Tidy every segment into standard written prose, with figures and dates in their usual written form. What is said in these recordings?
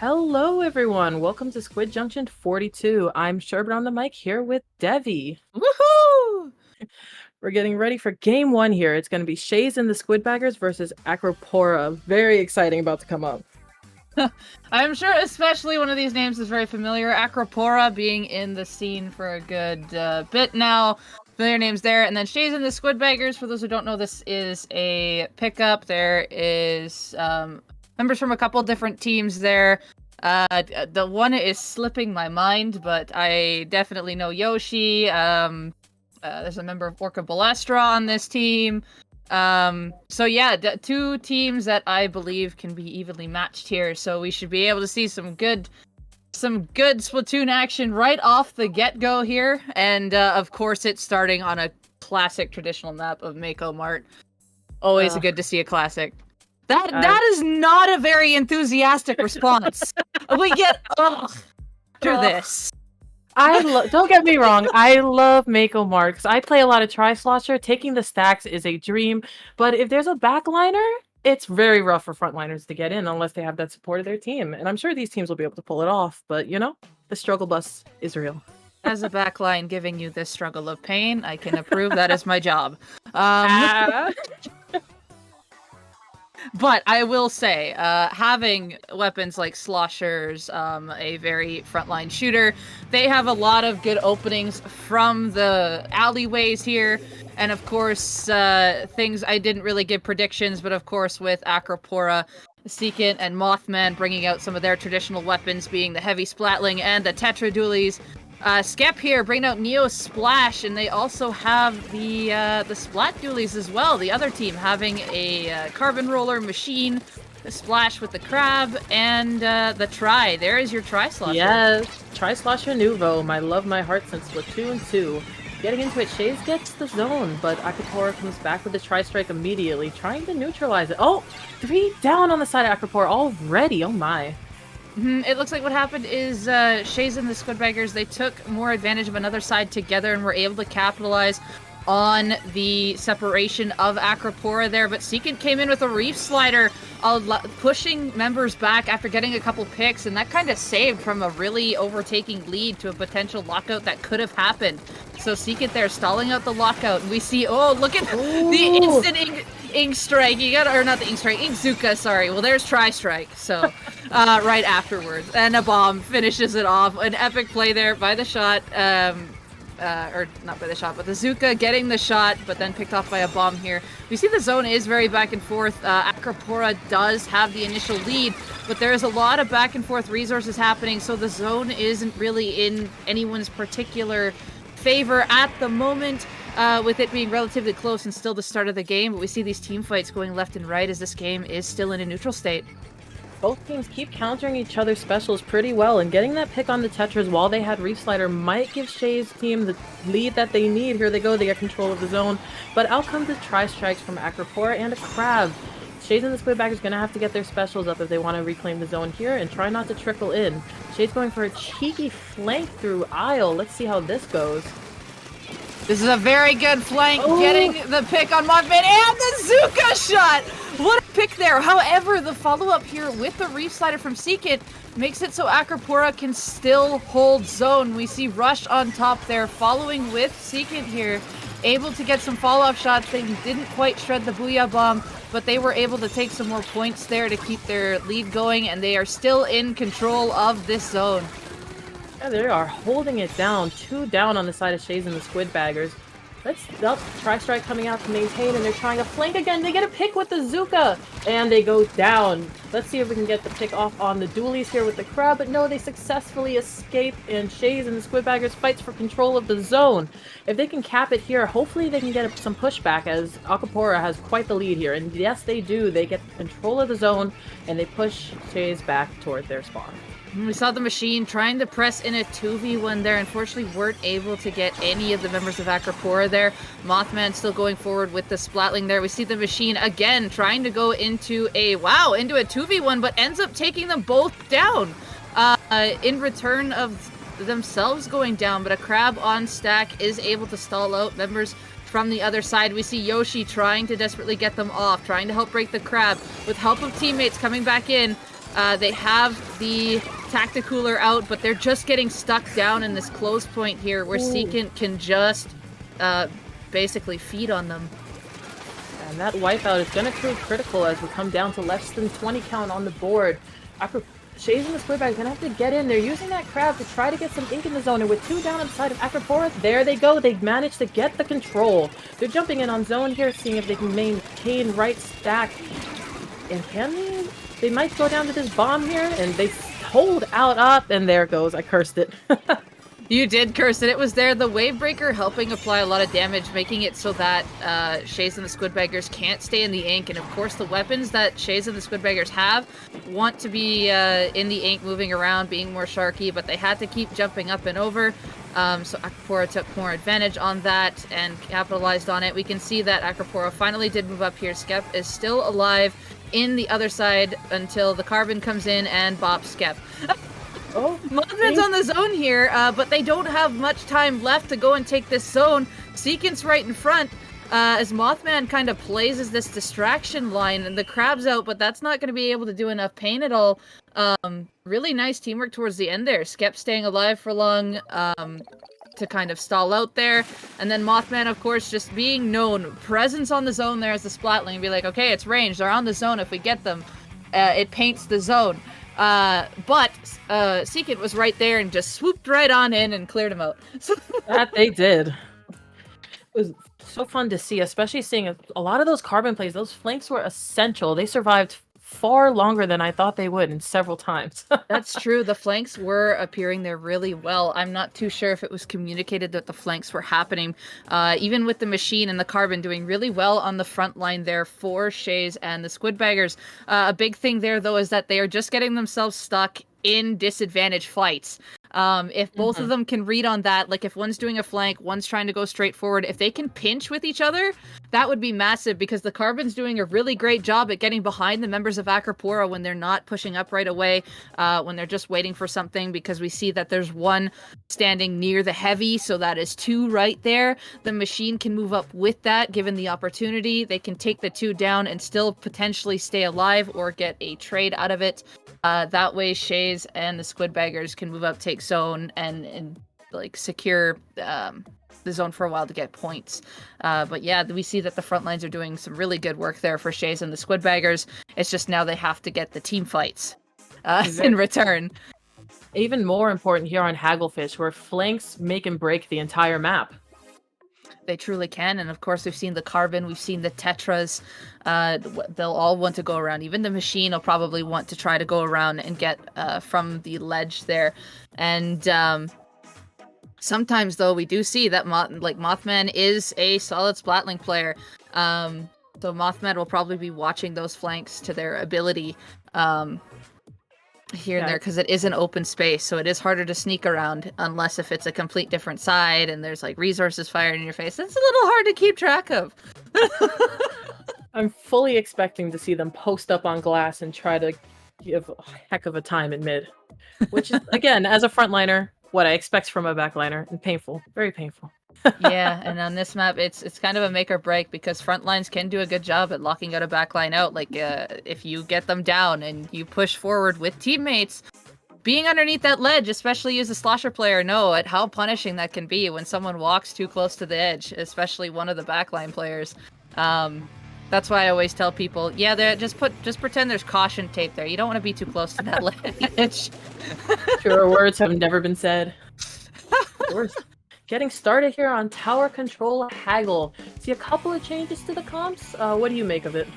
Hello, everyone. Welcome to Squid Junction 42. I'm Sherbert on the mic here with Devi. Woohoo! We're getting ready for game one here. It's going to be Shaze and the Squidbaggers versus Acropora. Very exciting about to come up. I'm sure especially one of these names is very familiar. Acropora being in the scene for a good bit now. Familiar names there. And then Shaze and the Squidbaggers, for those who don't know, this is a pickup. There is members from a couple different teams there. The one is slipping my mind, but I definitely know Yoshi. There's a member of Orca Balestra on this team. So yeah, two teams that I believe can be evenly matched here. So we should be able to see some good Splatoon action right off the get-go here. And of course, it's starting on a classic traditional map of Mako Mart. Always good to see a classic. That is not a very enthusiastic response. We get after this. Don't get me wrong, I love Mako Mart because I play a lot of Tri-Slosher. Taking the stacks is a dream, but if there's a backliner, it's very rough for frontliners to get in unless they have that support of their team. And I'm sure these teams will be able to pull it off, but you know, the struggle bus is real. As a backline giving you this struggle of pain, I can approve. That is my job. But I will say, having weapons like Sloshers, a very frontline shooter, they have a lot of good openings from the alleyways here. And of course, things I didn't really give predictions, but of course with Acropora, Seekit, and Mothman bringing out some of their traditional weapons, being the heavy splatling and the Tetra Dualies. Skep here bringing out Neo Splash, and they also have the Splat Dualies as well. The other team having a Carbon Roller Machine, the Splash with the Crab, and the Tri. There is your Tri-Slosher. Yes, Tri-Slosher Nouveau, my love, my heart since Splatoon 2. Getting into it, Shaze gets the zone, but Acropora comes back with the Tri-Strike immediately, trying to neutralize it. Oh, 3 down on the side of Acropora already, oh my. It looks like what happened is Shaze and the Squidbaggers, they took more advantage of another side together and were able to capitalize on the separation of Acropora there, but Seekit came in with a Reef Slider, pushing members back after getting a couple picks, and that kind of saved from a really overtaking lead to a potential lockout that could have happened. So Seekit there stalling out the lockout, and we see, oh, look at the instant Ink Strike. You got, or not the Ink Strike, Ink Zuka, sorry. Well, there's Tri-Strike, so right afterwards. And a bomb finishes it off. An epic play there by the shot. Or not by the shot, but the Zuka getting the shot, but then picked off by a bomb here. We see the zone is very back and forth. Acropora does have the initial lead, but there is a lot of back and forth resources happening, so the zone isn't really in anyone's particular favor at the moment, with it being relatively close and still the start of the game. But we see these team fights going left and right as this game is still in a neutral state. Both teams keep countering each other's specials pretty well, and getting that pick on the Tetras while they had Reef Slider might give Shaze's team the lead that they need. Here they go, they get control of the zone, but out comes the Tri-Strikes from Acropora and a Crab. Shaze and the Squidbaggers gonna have to get their specials up if they want to reclaim the zone here and try not to trickle in. Shaze going for a cheeky flank through Isle. Let's see how this goes. This is a very good flank, getting the pick on Mothman and the Zuka shot! What a pick there! However, the follow-up here with the Reef Slider from Seekit makes it so Acropora can still hold zone. We see Rush on top there, following with Seekit here, able to get some follow-up shots. They didn't quite shred the Booyah Bomb, but they were able to take some more points there to keep their lead going, and they are still in control of this zone. Yeah, they are holding it down. 2 down on the side of Shaze and the Squidbaggers. Let's Tri-Strike coming out to maintain, and they're trying to flank again. They get a pick with the Zuka, and they go down. Let's see if we can get the pick off on the Dualies here with the Crab, but no, they successfully escape, and Shaze and the Squidbaggers fights for control of the zone. If they can cap it here, hopefully they can get some pushback, as Acropora has quite the lead here, and yes, they do. They get control of the zone, and they push Shaze back toward their spawn. We saw the Machine trying to press in a 2v1 there. Unfortunately, weren't able to get any of the members of Acropora there. Mothman still going forward with the Splatling there. We see the Machine again trying to go into a 2v1, but ends up taking them both down in return of themselves going down. But a Crab on stack is able to stall out members from the other side. We see Yoshi trying to desperately get them off, trying to help break the Crab with help of teammates coming back in. They have the Tacticooler out, but they're just getting stuck down in this close point here where Secant can just basically feed on them. And that wipeout is going to prove critical as we come down to less than 20 count on the board. Shaze and the Squidbaggers are going to have to get in. They're using that crab to try to get some ink in the zone. And with 2 down on the side of Acropora, there they go. They managed to get the control. They're jumping in on zone here, seeing if they can maintain right stack. And can they? They might go down to this bomb here, and they hold out up, and there it goes. I cursed it. You did curse it. It was there. The Wavebreaker helping apply a lot of damage, making it so that Shaze and the Squidbaggers can't stay in the ink. And of course, the weapons that Shaze and the Squidbaggers have want to be in the ink, moving around, being more sharky, but they had to keep jumping up and over. So Acropora took more advantage on that and capitalized on it. We can see that Acropora finally did move up here. Skep is still alive in the other side until the Carbon comes in and bops Skep. Oh, Mothman's on the zone here, but they don't have much time left to go and take this zone. Secant's right in front as Mothman kind of plays as this distraction line, and the crab's out, but that's not going to be able to do enough pain at all. Really nice teamwork towards the end there. Skep staying alive for long to kind of stall out there, and then Mothman, of course, just being known. Presence on the zone there as the Splatling, and be like, okay, it's range. They're on the zone. If we get them, it paints the zone. But Secant was right there and just swooped right on in and cleared him out. That they did. It was so fun to see, especially seeing a lot of those Carbon plays. Those flanks were essential. They survived far longer than I thought they would, and several times. That's true. The flanks were appearing there really well. I'm not too sure if it was communicated that the flanks were happening. Even with the Machine and the Carbon doing really well on the front line there for Shaze and the Squidbaggers. A big thing there, though, is that they are just getting themselves stuck in disadvantage fights. If both of them can read on that, like if one's doing a flank, one's trying to go straight forward, if they can pinch with each other, that would be massive, because the Carbon's doing a really great job at getting behind the members of Acropora when they're not pushing up right away, when they're just waiting for something, because we see that there's one standing near the heavy, so that is 2 right there. The Machine can move up with that, given the opportunity. They can take the 2 down and still potentially stay alive or get a trade out of it. That way, Shaze and the Squidbaggers can move up, take zone, and like secure the zone for a while to get points. But yeah, we see that the front lines are doing some really good work there for Shaze and the Squidbaggers. It's just now they have to get the team fights in return. Even more important here on Hagglefish, where flanks make and break the entire map. They truly can, and of course we've seen the Carbon, we've seen the Tetras. They'll all want to go around. Even the Machine will probably want to try to go around and get from the ledge there. And sometimes, though, we do see that Mothman is a solid Splatling player. So Mothman will probably be watching those flanks to their ability here and there, because it is an open space, so it is harder to sneak around, unless if it's a complete different side and there's like resources firing in your face. It's a little hard to keep track of. I'm fully expecting to see them post up on glass and try to give a heck of a time in mid, which is, again, as a frontliner, what I expect from a backliner, and painful, very painful. Yeah, and on this map, it's kind of a make or break, because front lines can do a good job at locking out a backline out. Like, if you get them down and you push forward with teammates, being underneath that ledge, especially as a slosher player, know at how punishing that can be when someone walks too close to the edge, especially one of the backline players. That's why I always tell people, yeah, just pretend there's caution tape there. You don't want to be too close to that ledge. Truer words have never been said. We're getting started here on tower control Haggle. See a couple of changes to the comps. What do you make of it?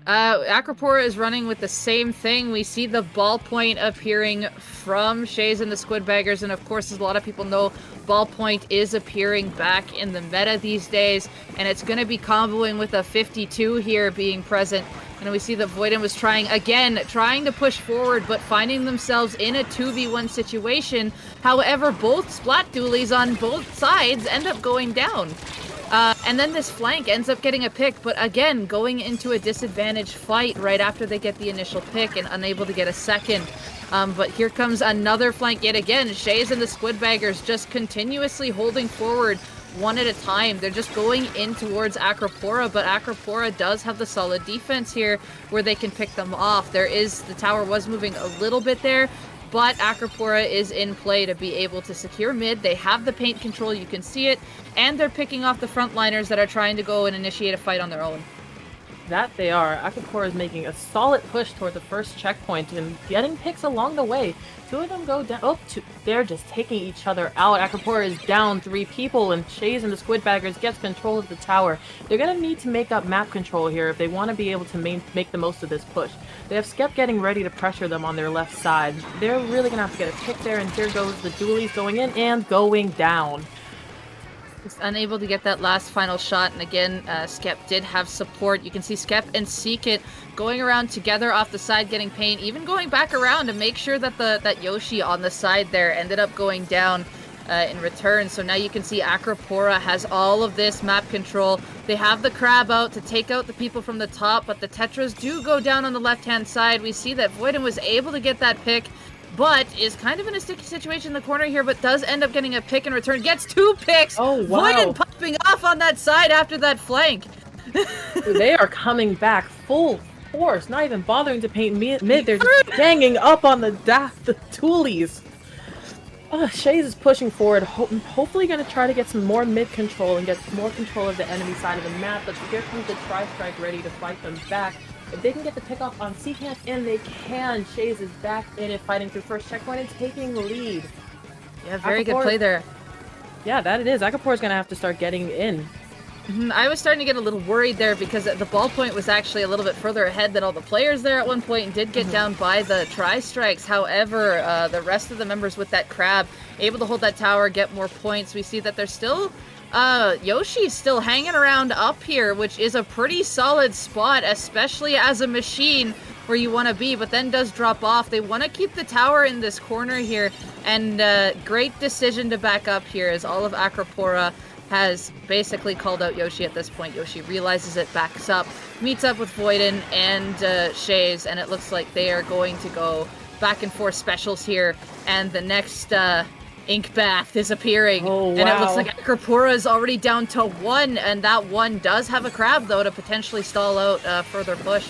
Acropora is running with the same thing. We see the ballpoint appearing from Shaze and the Squidbaggers, and of course, as a lot of people know, ballpoint is appearing back in the meta these days, and it's going to be comboing with a 52 here being present. And we see that Voidin was trying to push forward, but finding themselves in a 2v1 situation. However, both splat dualies on both sides end up going down. And then this flank ends up getting a pick, but again, going into a disadvantage fight right after they get the initial pick and unable to get a second. But here comes another flank yet again. Shaze and the Squidbaggers just continuously holding forward, one at a time. They're just going in towards Acropora, but Acropora does have the solid defense here where they can pick them off. The tower was moving a little bit there, but Acropora is in play to be able to secure mid. They have the paint control, you can see it, and they're picking off the frontliners that are trying to go and initiate a fight on their own. That they are. Acropora is making a solid push toward the first checkpoint and getting picks along the way. Two of them go down. Oh, they're just taking each other out. Acropora is down 3 people, and Shaze and the Squidbaggers gets control of the tower. They're going to need to make up map control here if they want to be able to make the most of this push. They have Skep getting ready to pressure them on their left side. They're really going to have to get a pick there, and here goes the dualies going in and going down. Just unable to get that last final shot, and again, Skep did have support. You can see Skep and Seekit going around together off the side, getting paint, even going back around to make sure that that Yoshi on the side there ended up going down in return. So now you can see Acropora has all of this map control. They have the crab out to take out the people from the top, but the Tetras do go down on the left-hand side. We see that Voiden was able to get that pick, but is kind of in a sticky situation in the corner here, but does end up getting a pick in return. Gets 2 picks! Oh, wow. Voiden popping off on that side after that flank. They are coming back full force, not even bothering to paint mid. They're just ganging up on the toolies. Shaze is pushing forward, hopefully going to try to get some more mid control and get more control of the enemy side of the map, but here comes the Tri-Strike ready to fight them back. If they can get the pick off on Seekant, and they can, Shaze is back in it, fighting through first checkpoint and taking the lead. Yeah, very good play there. Yeah, that it is. Acropora's going to have to start getting in. I was starting to get a little worried there because the ball point was actually a little bit further ahead than all the players there at one point and did get down by the Tri-Strikes. However, the rest of the members with that crab able to hold that tower, get more points. We see that there's still Yoshi's still hanging around up here, which is a pretty solid spot, especially as a machine where you want to be, but then does drop off. They want to keep the tower in this corner here, and great decision to back up here as all of Acropora has basically called out Yoshi at this point. Yoshi realizes it, backs up, meets up with Voiden and Shaze, and it looks like they are going to go back and forth specials here, and the next ink bath is appearing. Oh, wow. And it looks like Acropora is already down to 1, and that 1 does have a crab, though, to potentially stall out further push.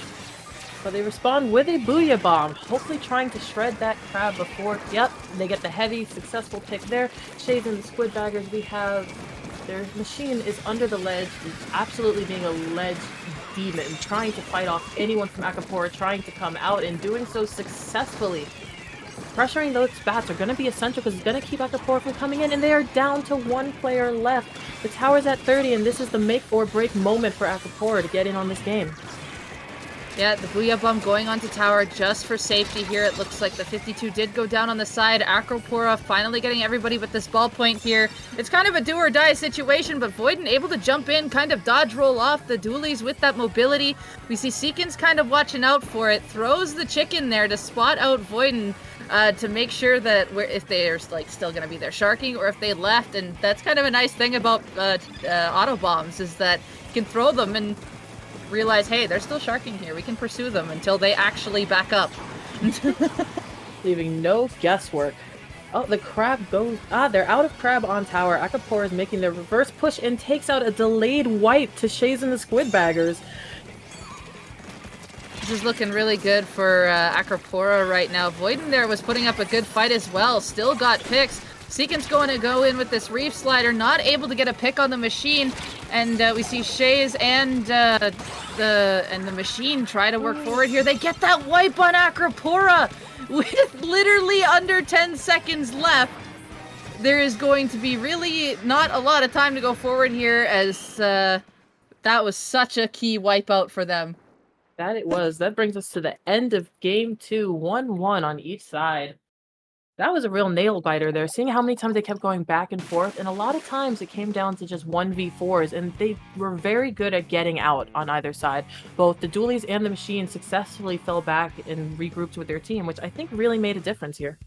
But they respond with a Booyah Bomb, hopefully trying to shred that crab before... Yep, they get the heavy, successful pick there. Shaze and the Squidbaggers, we have... Their machine is under the ledge, absolutely being a ledge demon, trying to fight off anyone from Acropora, trying to come out, and doing so successfully. Pressuring those bats are going to be essential because it's going to keep Acropora from coming in, and they are down to 1 player left. The tower's at 30, and this is the make or break moment for Acropora to get in on this game. Yeah, the Booyah Bomb going onto tower just for safety here. It looks like the 52 did go down on the side. Acropora finally getting everybody with this ball point here. It's kind of a do or die situation, but Voiden able to jump in, kind of dodge roll off the dualies with that mobility. We see Seekins kind of watching out for it, throws the chicken there to spot out Voiden to make sure that if they're like still going to be there sharking or if they left. And that's kind of a nice thing about auto bombs is that you can throw them and realize, hey, they're still sharking here. We can pursue them until they actually back up. Leaving no guesswork. Oh, the crab goes... they're out of crab on tower. Acropora is making their reverse push and takes out a delayed wipe to Shaze and the Squidbaggers. This is looking really good for Acropora right now. Voiden there was putting up a good fight as well. Still got picks. Seekins going to go in with this Reef Slider, not able to get a pick on the machine, and we see Shaze and the machine try to work forward here. They get that wipe on Acropora with literally under 10 seconds left. There is going to be really not a lot of time to go forward here, as that was such a key wipeout for them. That it was. That brings us to the end of game 2, 1-1 on each side. That was a real nail-biter there, seeing how many times they kept going back and forth, and a lot of times it came down to just 1v4s, and they were very good at getting out on either side. Both the dualies and the machine successfully fell back and regrouped with their team, which I think really made a difference here.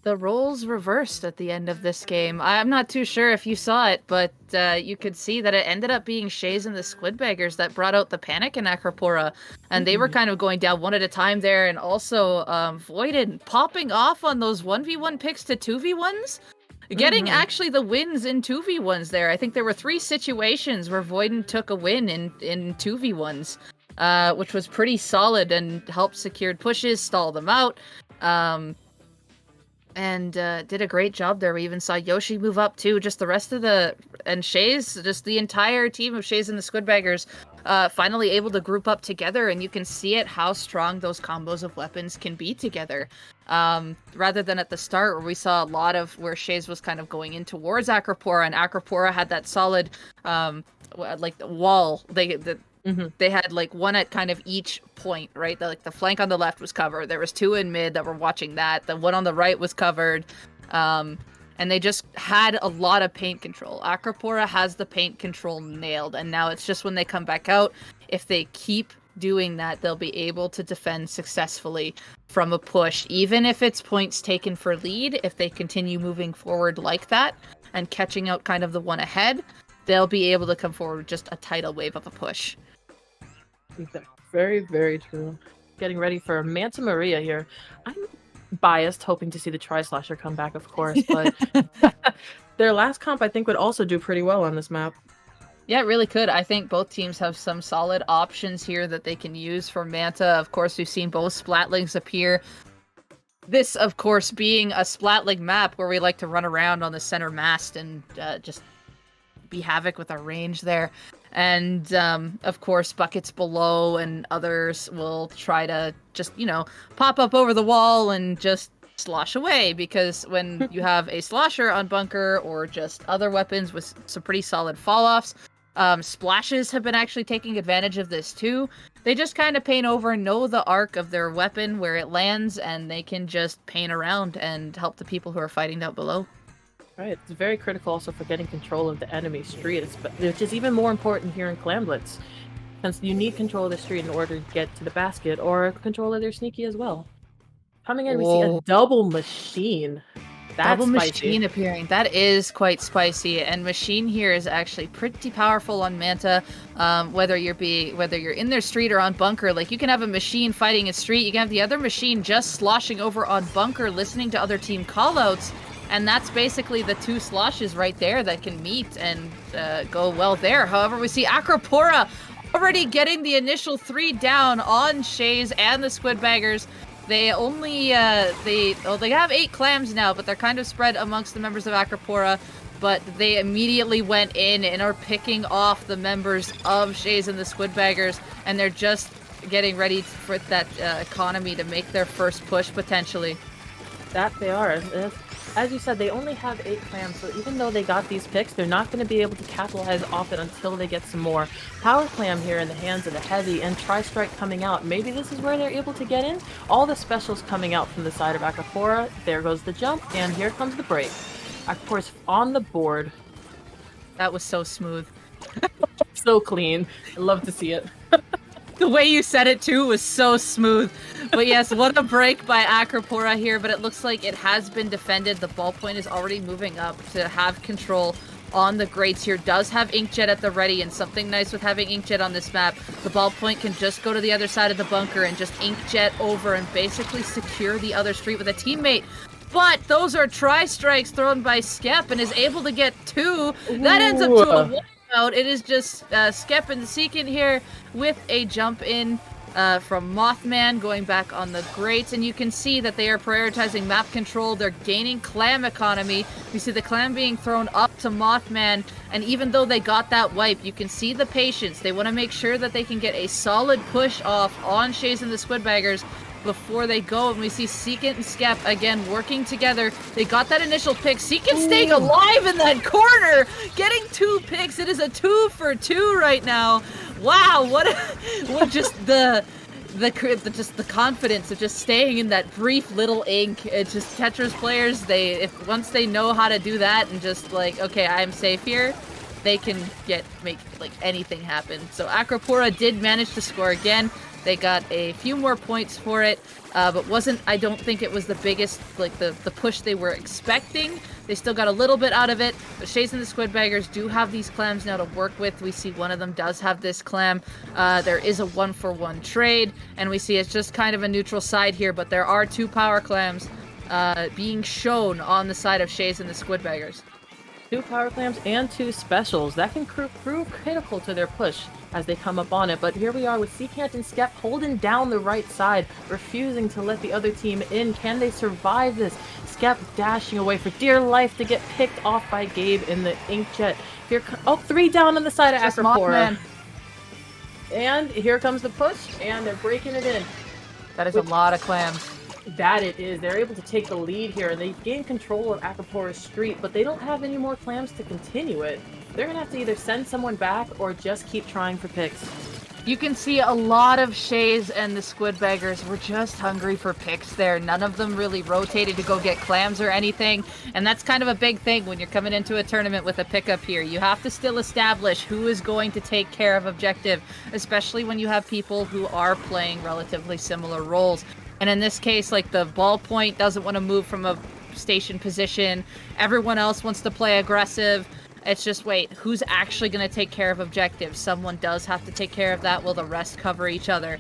The roles reversed at the end of this game. I'm not too sure if you saw it, but you could see that it ended up being Shaze and the Squidbaggers that brought out the panic in Acropora, and they were kind of going down one at a time there, and also Voiden popping off on those 1v1 picks to 2v1s, getting actually the wins in 2v1s there. I think there were 3 situations where Voiden took a win in 2v1s, which was pretty solid and helped secured pushes, stall them out, and did a great job there. We even saw Yoshi move up too. Just the rest of and Shaze, just the entire team of Shaze and the Squidbaggers, finally able to group up together, and you can see it how strong those combos of weapons can be together. Rather than at the start where we saw a lot of where Shaze was kind of going in towards Acropora, and Acropora had that solid like the wall. They had like one at kind of each point, right? The flank on the left was covered. There was 2 in mid that were watching that. The one on the right was covered. And they just had a lot of paint control. Acropora has the paint control nailed. And now it's just when they come back out, if they keep doing that, they'll be able to defend successfully from a push. Even if it's points taken for lead, if they continue moving forward like that and catching out kind of the one ahead, they'll be able to come forward with just a tidal wave of a push. Very, very true. Getting ready for Manta Maria here. I'm biased, hoping to see the Tri-Slasher come back, of course, but their last comp, I think, would also do pretty well on this map. Yeah, it really could. I think both teams have some solid options here that they can use for Manta. Of course, we've seen both Splatlings appear. This, of course, being a Splatling map where we like to run around on the center mast and just be havoc with our range there. And, of course, buckets below and others will try to just, pop up over the wall and just slosh away, because when you have a slosher on bunker or just other weapons with some pretty solid fall-offs, splashes have been actually taking advantage of this too. They just kind of paint over, know the arc of their weapon, where it lands, and they can just paint around and help the people who are fighting down below. Right, it's very critical also for getting control of the enemy street, which is even more important here in Clan Blitz, since you need control of the street in order to get to the basket, or control of their sneaky as well. Coming in, we see a double machine. That's double spicy. Machine appearing. That is quite spicy, and Machine here is actually pretty powerful on Manta. Whether you're in their street or on bunker, like you can have a Machine fighting a street, you can have the other Machine just sloshing over on bunker, listening to other team callouts. And that's basically the 2 sloshes right there that can meet and go well there. However, we see Acropora already getting the initial 3 down on Shaze and the Squidbaggers. They only, they have 8 clams now, but they're kind of spread amongst the members of Acropora. But they immediately went in and are picking off the members of Shaze and the Squidbaggers. And they're just getting ready for that economy to make their first push, potentially. That they are. As you said, they only have 8 clams, so even though they got these picks, they're not going to be able to capitalize off it until they get some more. Power clam here in the hands of the heavy, and Tri-Strike coming out. Maybe this is where they're able to get in. All the specials coming out from the side of Acropora. There goes the jump, and here comes the break. Acropora's on the board. That was so smooth. So clean. I love to see it. The way you said it too was so smooth. But yes, what a break by Acropora here, but it looks like it has been defended. The ballpoint is already moving up to have control on the grates here. Does have Inkjet at the ready, and something nice with having Inkjet on this map, the ballpoint can just go to the other side of the bunker and just Inkjet over and basically secure the other street with a teammate. But those are Tri-Strikes thrown by Skep, and is able to get 2. That ends up to a 1. It is just Skep and Seekant here with a jump in from Mothman going back on the grates, and you can see that they are prioritizing map control. They're gaining clam economy. You see the clam being thrown up to Mothman, and even though they got that wipe, you can see the patience. They want to make sure that they can get a solid push off on Shaze and the Squidbaggers before they go, and we see Seekant and Skep again working together. They got that initial pick. Seekant staying alive in that corner, getting 2 picks. It is a 2 for 2 right now. Wow, what just the confidence of just staying in that brief little ink. It's just Tetris players, once they know how to do that and just like, okay, I'm safe here, they can make like anything happen. So Acropora did manage to score again. They got a few more points for it, but I don't think it was the biggest, like the push they were expecting. They still got a little bit out of it, but Shaze and the Squidbaggers do have these clams now to work with. We see one of them does have this clam. There is a 1-for-1 trade, and we see it's just kind of a neutral side here, but there are 2 power clams being shown on the side of Shaze and the Squidbaggers. 2 power clams and 2 specials. That can prove critical to their push as they come up on it. But here we are with Seacant and Skep holding down the right side, refusing to let the other team in. Can they survive this? Skep dashing away for dear life to get picked off by Gabe in the inkjet. Here, 3 down on the side of Acropora. And here comes the push, and they're breaking it in. That is a lot of clams. That it is. They're able to take the lead here, and they gain control of Acropora's street, but they don't have any more clams to continue it. They're gonna have to either send someone back or just keep trying for picks. You can see a lot of Shaze and the Squidbaggers were just hungry for picks there. None of them really rotated to go get clams or anything, and that's kind of a big thing when you're coming into a tournament with a pickup here. You have to still establish who is going to take care of objective, especially when you have people who are playing relatively similar roles. And in this case, like, the ballpoint doesn't want to move from a station position. Everyone else wants to play aggressive. It's just, wait, who's actually going to take care of objectives? Someone does have to take care of that while the rest cover each other.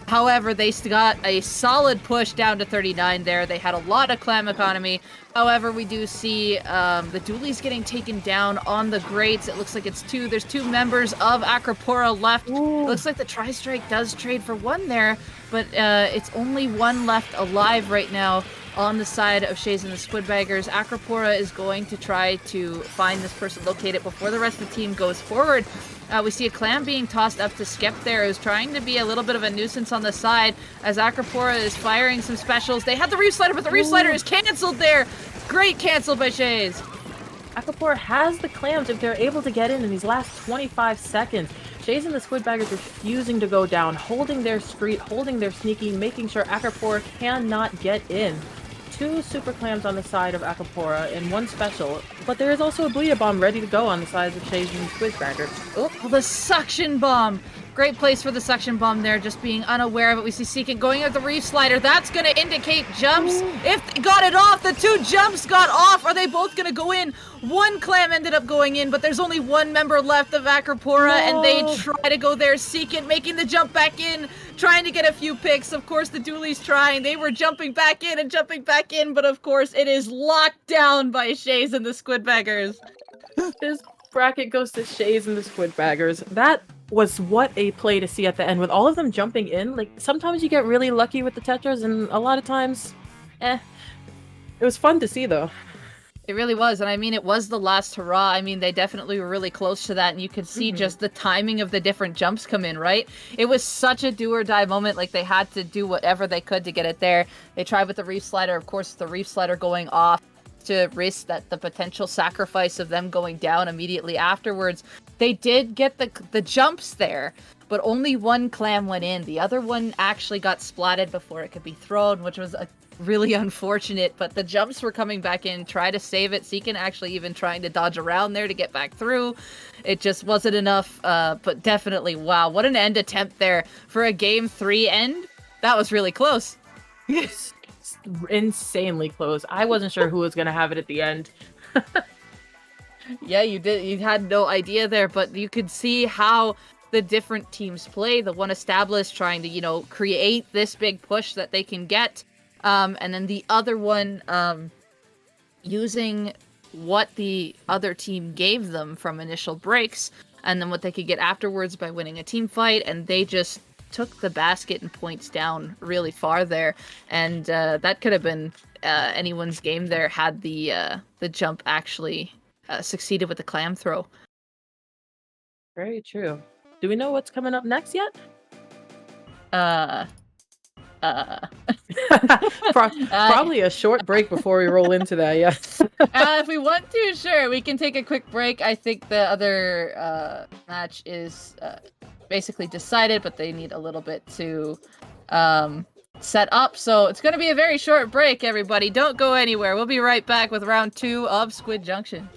However, they got a solid push down to 39 there. They had a lot of clam economy. However, we do see the dualies getting taken down on the grates. It looks like it's 2. There's 2 members of Acropora left. Ooh. It looks like the Tri-Strike does trade for 1 there, but it's only 1 left alive right now on the side of Shaze and the Squidbaggers. Acropora is going to try to find this person, locate it before the rest of the team goes forward. We see a clam being tossed up to Skep there, who's trying to be a little bit of a nuisance on the side as Acropora is firing some specials. They had the Reef Slider, but the Reef Slider is canceled there. Great cancel by Shaze. Acropora has the clams if they're able to get in these last 25 seconds. Shaze and the Squidbaggers refusing to go down, holding their street, holding their sneaky, making sure Acropora cannot get in. 2 super clams on the side of Acropora and 1 special, but there is also a Booyah Bomb ready to go on the sides of Shaze and Squidbaggers. Oh, the suction bomb! Great place for the suction bomb there, just being unaware of it. We see Seekant going at the Reef Slider. That's going to indicate jumps. Ooh. If they got it off, the 2 jumps got off. Are they both going to go in? 1 clam ended up going in, but there's only 1 member left of Acropora, and they try to go there. Seekant making the jump back in, trying to get a few picks. Of course, the dualies trying. They were jumping back in, but of course, it is locked down by Shaze and the Squidbaggers. This bracket goes to Shaze and the Squidbaggers. That was what a play to see at the end, with all of them jumping in. Like, sometimes you get really lucky with the Tetras, and a lot of times, It was fun to see, though. It really was, and I mean, it was the last hurrah. I mean, they definitely were really close to that, and you could see just the timing of the different jumps come in, right? It was such a do-or-die moment. Like, they had to do whatever they could to get it there. They tried with the Reef Slider, of course, the Reef Slider going off to risk that the potential sacrifice of them going down immediately afterwards. They did get the jumps there, but only 1 clam went in. The other one actually got splatted before it could be thrown, which was really unfortunate, but the jumps were coming back in, try to save it. Seekant actually even trying to dodge around there to get back through. It just wasn't enough, but definitely, wow, what an end attempt there for a Game 3 end. That was really close. Yes. Insanely close. I wasn't sure who was going to have it at the end. Yeah, you did. You had no idea there, but you could see how the different teams play. The one established trying to, create this big push that they can get. And then the other one using what the other team gave them from initial breaks, and then what they could get afterwards by winning a team fight, and they just took the basket and points down really far there. And that could have been anyone's game there had the jump actually succeeded with the clam throw. Very true. Do we know what's coming up next yet? Probably a short break before we roll into that, yeah. If we want to, sure, we can take a quick break. I think the other match is basically decided, but they need a little bit to set up. So it's going to be a very short break, everybody. Don't go anywhere. We'll be right back with round 2 of Squid Junction.